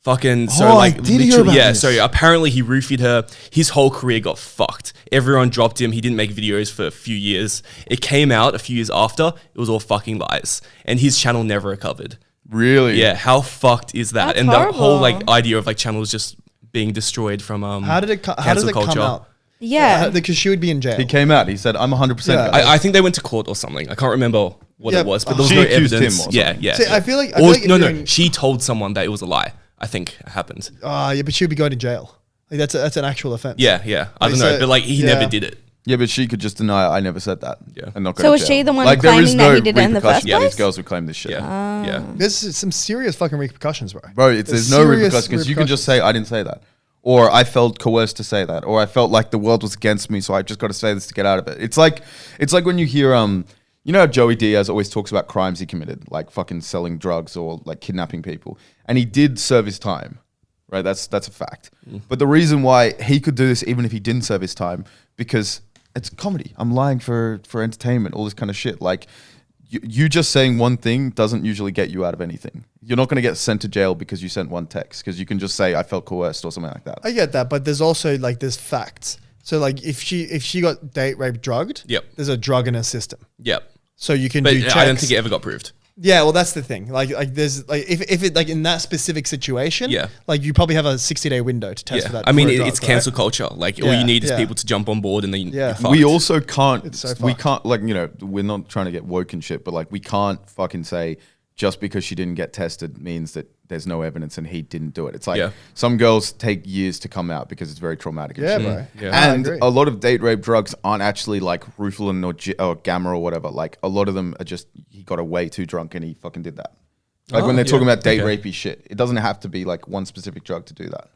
Fucking so Oh, I like did hear about yeah. this. So apparently he roofied her. His whole career got fucked. Everyone dropped him. He didn't make videos for a few years. It came out a few years after. It was all fucking lies, and his channel never recovered. Really? Yeah, how fucked is that? That's and the whole like horrible. idea of like channels just being destroyed from How did it how does cancel it come culture. out? Yeah. Because she would be in jail. He came out. He said, "I'm 100% Yeah. guy." I think they went to court or something. I can't remember what Yeah, it was, but there was She no accused him evidence. or Yeah, something. yeah. See, yeah. I feel like Or, if no, you're no. in- She told someone that it was a lie. I think it happened. Yeah, but she would be going to jail. Like that's an actual offense. Yeah, yeah. I Like, don't know, so- but like he yeah. never did it. Yeah, but she could just deny I never said that. Yeah. And not go So to was jail. she the one there is claiming that he did it in the repercussion first for these place? girls who claim this shit. Yeah. There's some serious fucking repercussions, bro. Bro, there's no serious repercussions because you can just say I didn't say that, or I felt coerced to say that, or I felt like the world was against me, so I just got to say this to get out of it. It's like when you hear you know how Joey Diaz always talks about crimes he committed, like fucking selling drugs or like kidnapping people, and he did serve his time, right? That's a fact. But the reason why he could do this even if he didn't serve his time, because it's comedy. I'm lying for entertainment, all this kind of shit. Like you just saying one thing doesn't usually get you out of anything. You're not going to get sent to jail because you sent one text, because you can just say I felt coerced or something like that. I get that, but there's also like there's facts. So like if she got date rape drugged, Yep. there's a drug in her system. Yep. So you can But do checks. I don't think it ever got proved. Yeah, well, that's the thing. Like there's like if it like in that specific situation, Yeah. like you probably have a 60-day window to test for Yeah. that. I mean, for a drug, it's right? cancel culture. Like all Yeah, you need is yeah. people to jump on board and then Yeah. you're fucked. We also can't, so we fucked. can't, like, you know, we're not trying to get woke and shit, but like we can't fucking say just because she didn't get tested means that there's no evidence and he didn't do it. It's like Yeah. some girls take years to come out because it's very traumatic. And Yeah, shit. bro. Yeah. I And agree. a lot of date rape drugs aren't actually like Rufalin or Gamma or whatever. Like a lot of them are just, he got way too drunk and he fucking did that. Like when they're talking about date rapey shit, it doesn't have to be like one specific drug to do that.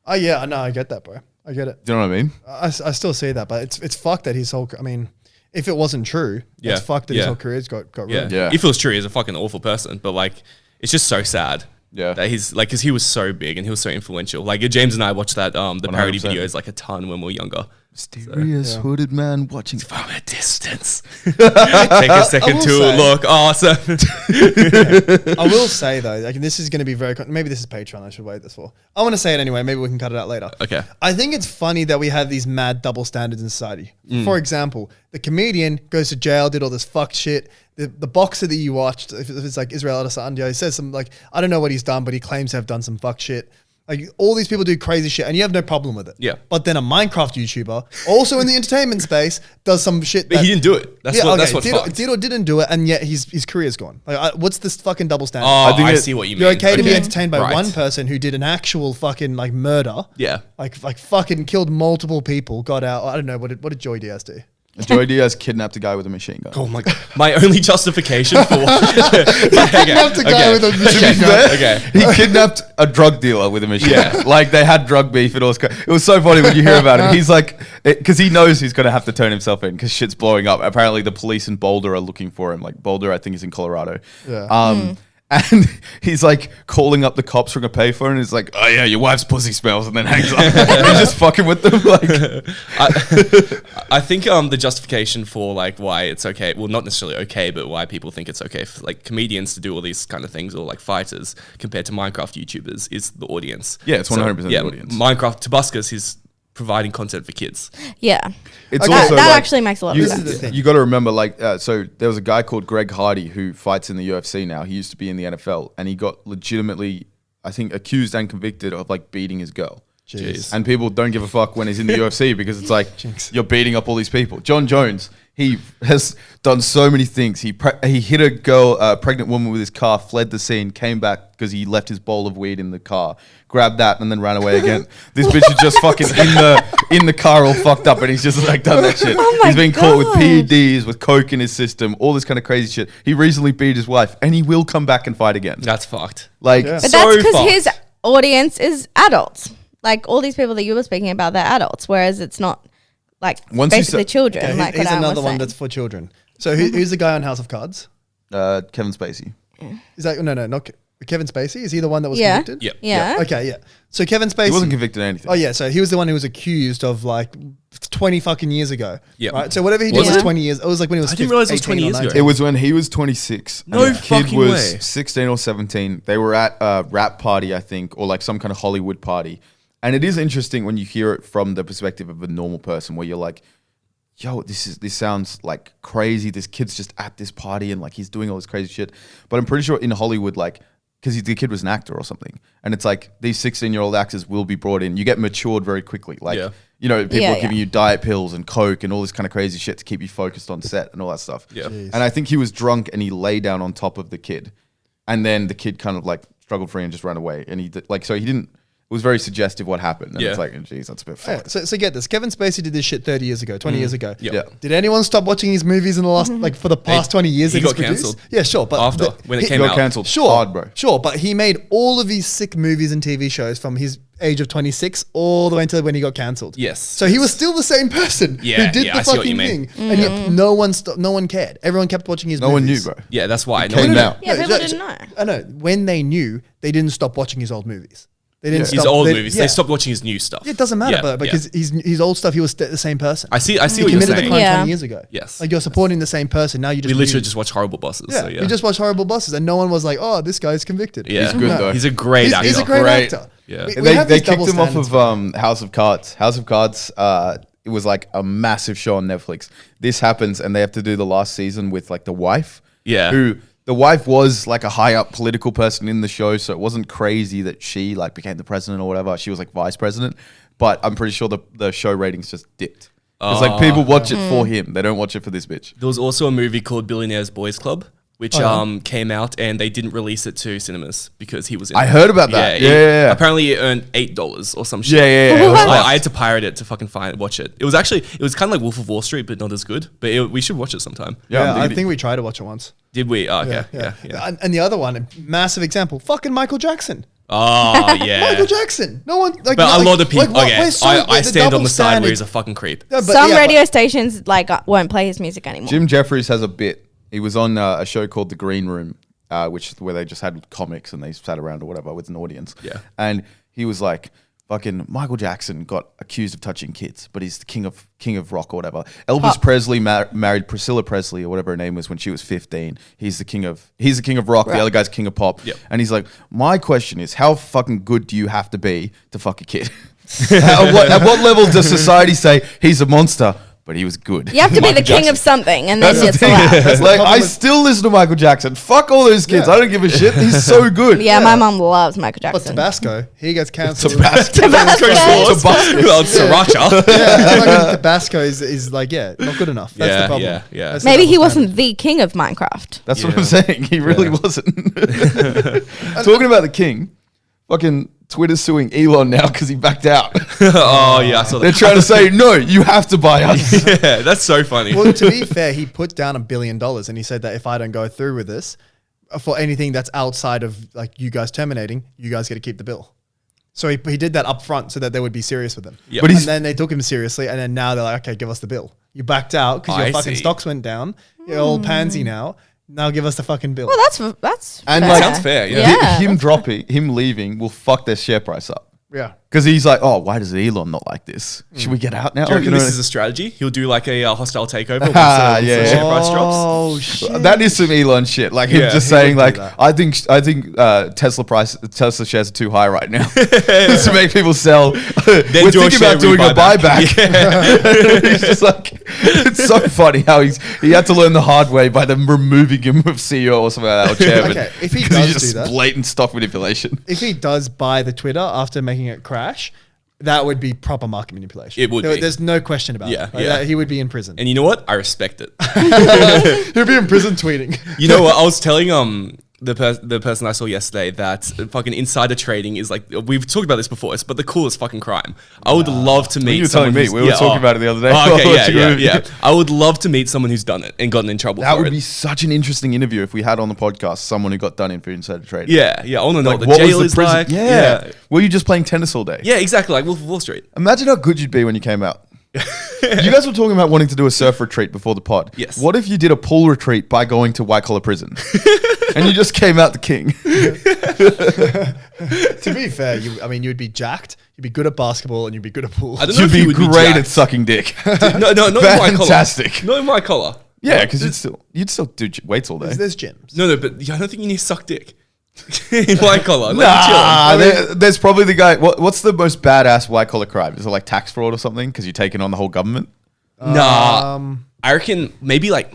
Oh yeah, I know, I get that, bro. I get it. Do you know what I mean? I still see that, but it's fucked that his whole. I mean, if it wasn't true, Yeah. it's fucked that his Yeah. whole career's got Yeah. ruined. Yeah. If it was true, he's a fucking awful person. But like, it's just so sad. Yeah. That he's like, because he was so big and he was so influential. Like James and I watched that the parody 100%. videos like a ton when we were younger. Mysterious hooded man watching. From a distance. Take a second will to say- look awesome. I will say though, like, and this is going to be very. Maybe this is Patreon. I should wait this for. I want to say it anyway. Maybe we can cut it out later. Okay. I think it's funny that we have these mad double standards in society. For example, the comedian goes to jail, did all this fucked shit. The boxer that you watched, if it's like Israel Adesanya, he says some like, I don't know what he's done, but he claims to have done some fucked shit. Like all these people do crazy shit and you have no problem with it. Yeah. But then a Minecraft YouTuber, also in the entertainment space, does some shit. But he didn't do it. That's what did, fucked. did or didn't do it, and yet his career's gone. Like, what's this fucking double standard? Oh, I think I it- see what you mean. You're okay to be Okay. entertained by Right. one person who did an actual fucking like murder. Yeah. Like fucking killed multiple people, got out. I don't know what did Joy Diaz do? Joey Diaz kidnapped a guy with a machine gun. Oh my god! My only justification for Kidnapped a guy with a machine gun. Okay. He kidnapped a drug dealer with a machine. Yeah. Like they had drug beef. It was so funny when you hear about him. He's like, because he knows he's going to have to turn himself in because shit's blowing up. Apparently the police in Boulder are looking for him. Like Boulder, I think is in Colorado. Yeah. And he's like calling up the cops from a payphone and he's like, oh yeah, your wife's pussy smells, and then hangs up. He's just fucking with them. Like, I think the justification for like why it's okay, well not necessarily okay, but why people think it's okay for like comedians to do all these kind of things or like fighters compared to Minecraft YouTubers is the audience. Yeah, it's 100% the audience. Minecraft Tabuscus is providing content for kids. Yeah. it's Okay. also That like, actually makes a lot of you, This is the sense. thing. you got to remember, like, so there was a guy called Greg Hardy who fights in the UFC now. He used to be in the NFL, and he got legitimately, I think, accused and convicted of like beating his girl. Jeez. And people don't give a fuck when he's in the UFC because it's like you're beating up all these people. John Jones, he has done so many things. He hit a girl, a pregnant woman with his car, fled the scene, came back because he left his bowl of weed in the car, grabbed that, and then ran away again. This bitch is just fucking in the car all fucked up, and he's just like done that shit. Oh my He's been caught with God. PEDs, with coke in his system, all this kind of crazy shit. He recently beat his wife, and he will come back and fight again. That's fucked. Like, Yeah. But So that's because fucked. his audience is adults. Like all these people that you were speaking about, they're adults, whereas it's not like Once you basically said- children. Okay, like here's what Aaron another was one saying. that's for children. So who's the guy on House of Cards? Kevin Spacey. Is that no, not Kevin Spacey? Is he the one that was Yeah. convicted? Yep. Yeah. Okay, yeah. So Kevin Spacey. He wasn't convicted of anything. Oh yeah, so he was the one who was accused of like 20 fucking years ago. Yep. Right. So whatever he did Was was it? 20 years. It was like when he was. I didn't realize it was 18 20 or years ago. 19. It was when he was 26. No and the kid fucking was way. 16 or 17. They were at a rap party, I think, or like some kind of Hollywood party. And it is interesting when you hear it from the perspective of a normal person, where you're like, yo, this sounds like crazy. This kid's just at this party and like he's doing all this crazy shit. But I'm pretty sure in Hollywood, like, because the kid was an actor or something, and it's like these 16-year-old actors will be brought in. You get matured very quickly. Like, Yeah. you know, people Yeah, are giving you diet pills and coke and all this kind of crazy shit to keep you focused on set and all that stuff. Yeah. Jeez. And I think he was drunk and he lay down on top of the kid, and then the kid kind of like struggled free and just ran away. And he did, like, so he didn't. It was very suggestive what happened. And Yeah. it's like, geez, that's a bit Yeah, fucked. so get this. Kevin Spacey did this shit 30 years ago, 20 years ago. Yep. Yeah. Did anyone stop watching his movies in the last, like, for the past 20 years he that he's got produced? cancelled. Yeah, sure. But After, when it He came got out. cancelled Sure, hard, bro. Sure, but he made all of these sick movies and TV shows from his age of 26 all the way until when he got cancelled. Yes. So he was still the same person Yeah, who did yeah, the I see what you fucking mean. thing, and yet no one cared. Everyone kept watching his No one knew, movies. bro. Yeah, that's why. No came one- out. Yeah, No, people so- didn't know. I know. When they knew, they didn't stop watching his old movies. They didn't His stop. old they- movies. yeah. They stopped watching his new stuff. It doesn't matter, Yeah, but because his old stuff, he was the same person. I see He what you're committed the saying. crime Yeah. 20 years ago. Yes. Like, you're supporting the same person. Now you just We literally knew. just watch horrible bosses. Yeah, so yeah. you just watch Horrible Bosses, and no one was like, "Oh, this guy's convicted." Yeah. He's good, No. though. He's a great actor. He's a great, Great. actor. Yeah. We They have these kicked double him off standards. of House of Cards. House of Cards, it was like a massive show on Netflix. This happens, and they have to do the last season with like the wife. Yeah. Who the wife was like a high up political person in the show, so it wasn't crazy that she like became the president or whatever. She was like vice president, but I'm pretty sure the show ratings just dipped. It's like people watch it for him. They don't watch it for this bitch. There was also a movie called Billionaires Boys Club, which came out and they didn't release it to cinemas because he was in I it. heard about that. Yeah. Apparently it earned $8 or some shit. Yeah. It was What? fucked. I had to pirate it to fucking watch it. It was kind of like Wolf of Wall Street, but not as good. But we should watch it sometime. Yeah, Yeah, I'm I thinking- think we tried to watch it once. Did we? Oh, okay. Yeah. And the other one, a massive example, fucking Michael Jackson. Oh, yeah. Michael Jackson. No one like. But a lot of people. what- Okay, we're so- I the stand on double the side where standard- he's a fucking creep. Yeah, but Some yeah, radio stations like won't play his music anymore. Jim Jeffries has a bit. He was on a show called The Green Room, which is where they just had comics and they sat around or whatever with an audience. Yeah. And he was like, fucking Michael Jackson got accused of touching kids, but he's the king of rock or whatever. Elvis Presley married Priscilla Presley or whatever her name was when she was 15. He's the king of rock. The other guy's king of pop. Yep. And he's like, my question is, how fucking good do you have to be to fuck a kid? at what level does society say he's a monster, but he was good? You have to be the king of something, and then it's allowed. Like, problem I with- still listen to Michael Jackson. Fuck all those kids. Yeah. I don't give a shit. He's so good. Yeah, my mom loves Michael But Jackson. Tabasco, he gets cancelled. Tabasco. Tabasco. Well, it's Sriracha. Yeah, fucking Tabasco is like, yeah, not good enough. That's the problem. yeah. That's the Maybe he double standard. wasn't the king of Minecraft. That's what I'm saying. He really wasn't. Talking about the king, fucking Twitter's suing Elon now because he backed out. Oh, yeah, I saw They're that. trying to say, no, you have to buy us. Yeah, that's so funny. Well, to be fair, he put down $1 billion and he said that if I don't go through with this, for anything that's outside of like you guys terminating, you guys get to keep the bill. So he did that up front so that they would be serious with him. Yep. But And he's then they took him seriously, and then now they're like, okay, give us the bill. You backed out because your I fucking see. stocks went down. You're all pansy now. Now give us the fucking bill. Well, that's And fair. like- Sounds fair, yeah. him leaving will fuck their share price up. yeah. Because he's like, oh, why does Elon not like this? Should we get out now? Do you reckon You know this what is a strategy? He'll do like a hostile takeover once Ah, the yeah. share price drops. Oh shit. That is some Elon shit. Like him Yeah, just he saying, would like, do that. I think Tesla shares are too high right now to make people sell. We're do a thinking share about doing a buyback. buyback. He's just like, it's so funny how he had to learn the hard way by them removing him of CEO or something like that, or chairman. Okay, if he 'Cause does he's just do that- blatant stock manipulation. If he does buy the Twitter after making it crash, that would be proper market manipulation. It would be. There's no question about Yeah, it. Like, yeah. that- he would be in prison. And you know what? I respect it. He'd be in prison tweeting. You know what? I was telling the person I saw yesterday that fucking insider trading is like, we've talked about this before, but the coolest fucking crime. I would love to meet You were someone telling me. who's- We were talking about it the other day. Oh, okay, Watching a movie. yeah. I would love to meet someone who's done it and gotten in trouble That for would it. be such an interesting interview if we had on the podcast someone who got done in for insider trading. Yeah, I want to know Like, what the what jail was is the prison? like. Yeah. Were you just playing tennis all day? Yeah, exactly, like Wolf of Wall Street. Imagine how good you'd be when you came out. You guys were talking about wanting to do a surf retreat before the pod. Yes. What if you did a pool retreat by going to white collar prison? and you just came out the king. To be fair, you would be jacked. You'd be good at basketball, and you'd be good at pool. I don't know You'd if you be would great at jacked. sucking dick. No, not in my collar. Fantastic. Not in my collar. Yeah, because you'd still do weights all day. There's gyms. No, but I don't think you need to suck dick in white collar. Like, Nah, chilling. there's probably the guy. What's the most badass white collar crime? Is it like tax fraud or something? Because you're taking on the whole government. Nah, I reckon maybe like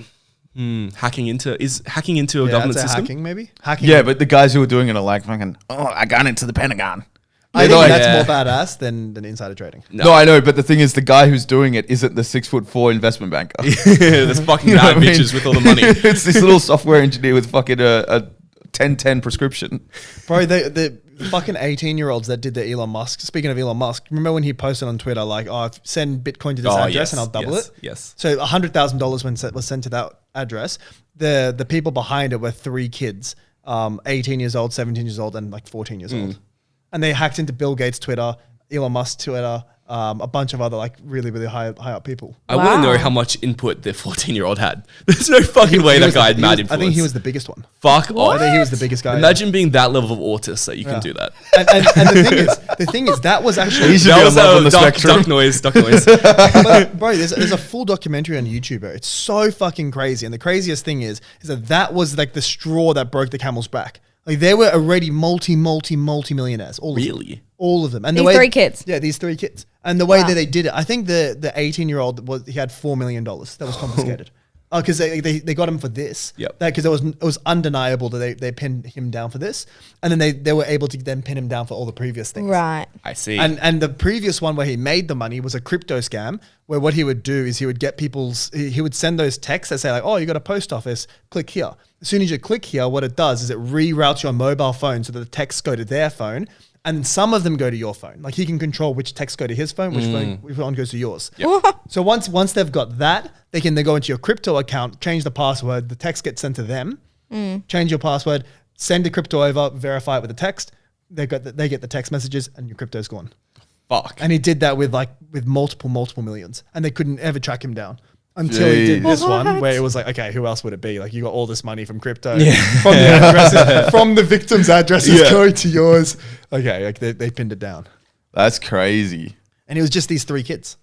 hacking into a government that's system. hacking, maybe. Hacking. Yeah, but the guys who are doing it are like fucking. Oh, I got into the Pentagon. I They're think like- that's more badass than insider trading. No, I know, but the thing is, the guy who's doing it isn't the 6'4" investment banker. There's fucking You know mad what I mean? bitches with all the money. It's this little software engineer with fucking a 10/10 prescription. Bro, the fucking 18-year-olds that did the Elon Musk. Speaking of Elon Musk, remember when he posted on Twitter like, "Oh, send Bitcoin to this address yes, and I'll double yes, it." yes. So $100,000 was sent to that address. The people behind it were 3 kids, 18 years old, 17 years old, and like 14 years old. And they hacked into Bill Gates' Twitter, Elon Musk's Twitter, a bunch of other like really, really high up people. I want to know Wow. how much input the 14-year-old had. There's no fucking way He that was guy the- had he mad was- influence. I think he was the biggest one. Fuck I off. think he was the biggest guy. Imagine being that level of autist that you can do that. And the thing is, that was actually He should That be was on a the spectrum. duck noise. But, bro, there's a full documentary on YouTube. Bro. It's so fucking crazy. And the craziest thing is that was like the straw that broke the camel's back. Like they were already multi-millionaires. All of them. And These the way, 3 kids. Yeah, these 3 kids. And the way Wow. that they did it, I think the 18-year-old he had $4 million that was confiscated. Oh, because they got him for this. Yep. Because it was undeniable that they pinned him down for this, and then they were able to then pin him down for all the previous things. Right. I see. And the previous one where he made the money was a crypto scam where what he would do is he would get he would send those texts that say like, oh, you got a post office, click here. As soon as you click here, what it does is it reroutes your mobile phone so that the texts go to their phone, and some of them go to your phone. Like he can control which texts go to his phone, which one goes to yours. So once they've got that, they can then go into your crypto account, change the password, the text gets sent to them, change your password, send the crypto over, verify it with the text. They get the text messages, and your crypto's gone. Fuck. And he did that with multiple millions, and they couldn't ever track him down until he did Jeez. this one What? where it was like, okay, who else would it be? Like you got all this money from crypto, from the addresses, from the victim's addresses going to yours. Okay, like they pinned it down, That's crazy. and it was just these 3 kids,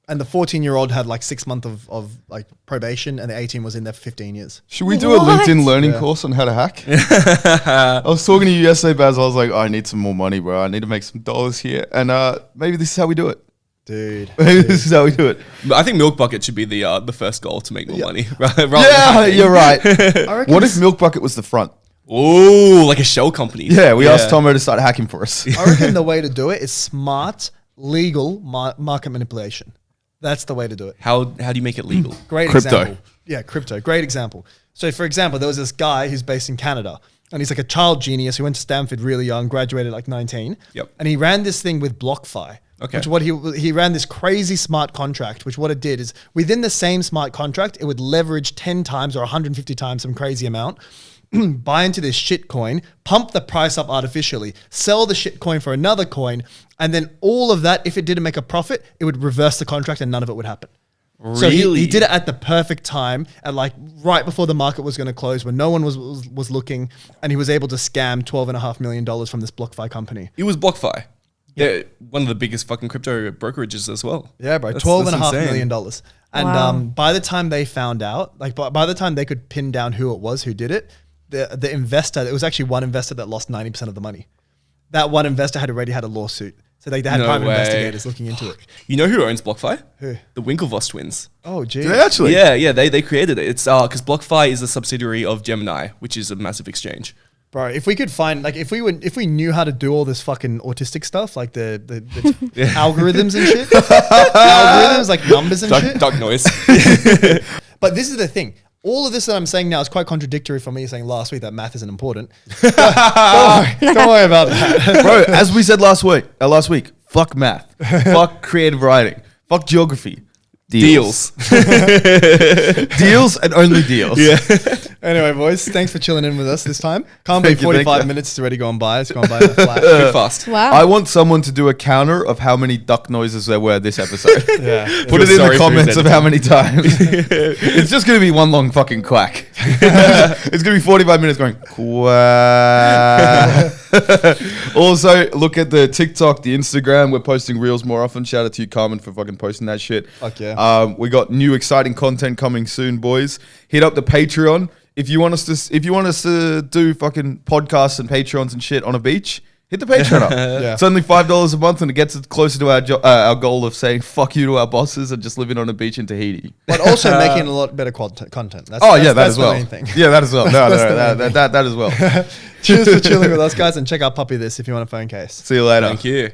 and the 14-year-old had like 6 months of like probation, and the 18 was in there for 15 years. Should we do a What? LinkedIn learning Yeah. course on how to hack? I was talking to you yesterday, Baz. I was like, oh, I need some more money, bro. I need to make some dollars here. And maybe this is how we do it. Dude, Maybe this is how we do it. But I think Milk Bucket should be the first goal to make more money. Rather than Yeah, hacking. you're right. I reckon What if Milk Bucket was the front? Ooh, like a shell company. Yeah, we asked Tomo to start hacking for us. I reckon the way to do it is smart, legal market manipulation. That's the way to do it. How do you make it legal? Great Crypto. example. Yeah, crypto. Great example. So, for example, there was this guy who's based in Canada, and he's like a child genius who went to Stanford really young, graduated at like 19. Yep. And he ran this thing with BlockFi. Okay. Which he ran this crazy smart contract, which what it did is within the same smart contract, it would leverage 10 times or 150 times some crazy amount, buy into this shit coin, pump the price up artificially, sell the shit coin for another coin, and then all of that, if it didn't make a profit, it would reverse the contract and none of it would happen. So Really? he did it at the perfect time, at like right before the market was going to close, when no one was looking, and he was able to scam $12.5 million from this BlockFi company. It was BlockFi. They're one of the biggest fucking crypto brokerages as well. Yeah, bro, That's $12.5 insane. million. And Wow. by the time they found out, like by the time they could pin down who it was who did it, the investor, it was actually one investor that lost 90% of the money. That one investor had already had a lawsuit. So they had No private way. investigators looking into it. You know who owns BlockFi? Who? The Winklevoss twins. Oh, geez. Do they actually? Yeah, they created it. It's because BlockFi is a subsidiary of Gemini, which is a massive exchange. Bro, if we could find, like, if we knew how to do all this fucking autistic stuff, like the algorithms and shit, algorithms like numbers and shit. Duck noise. But this is the thing. All of this that I'm saying now is quite contradictory from me saying last week that math isn't important. Don't worry about that. Bro, as we said last week, fuck math. Fuck creative writing. Fuck geography. Deals. Deals and only deals. Yeah. Anyway, boys, thanks for chilling in with us this time. Can't Thank believe you, 45 thank you. minutes is already gone by. It's gone by in a flat. Good fast. Wow. I want someone to do a counter of how many duck noises there were this episode. Yeah. Put it in Sorry the for comments his of how many times. It's just going to be one long fucking quack. It's gonna be 45 minutes going. Quack. Also, look at the TikTok, the Instagram. We're posting reels more often. Shout out to you, Carmen, for fucking posting that shit. Fuck yeah. We got new exciting content coming soon, boys. Hit up the Patreon if you want us to do fucking podcasts and Patreons and shit on a beach. Hit the Patreon up. Yeah. It's only $5 a month, and it gets us closer to our goal of saying fuck you to our bosses and just living on a beach in Tahiti. But also making a lot better content. That's, That that's as well. The main thing. Yeah, that as well. No, that as well. Cheers for chilling with us, guys, and check out Puppy This if you want a phone case. See you later. Thank you.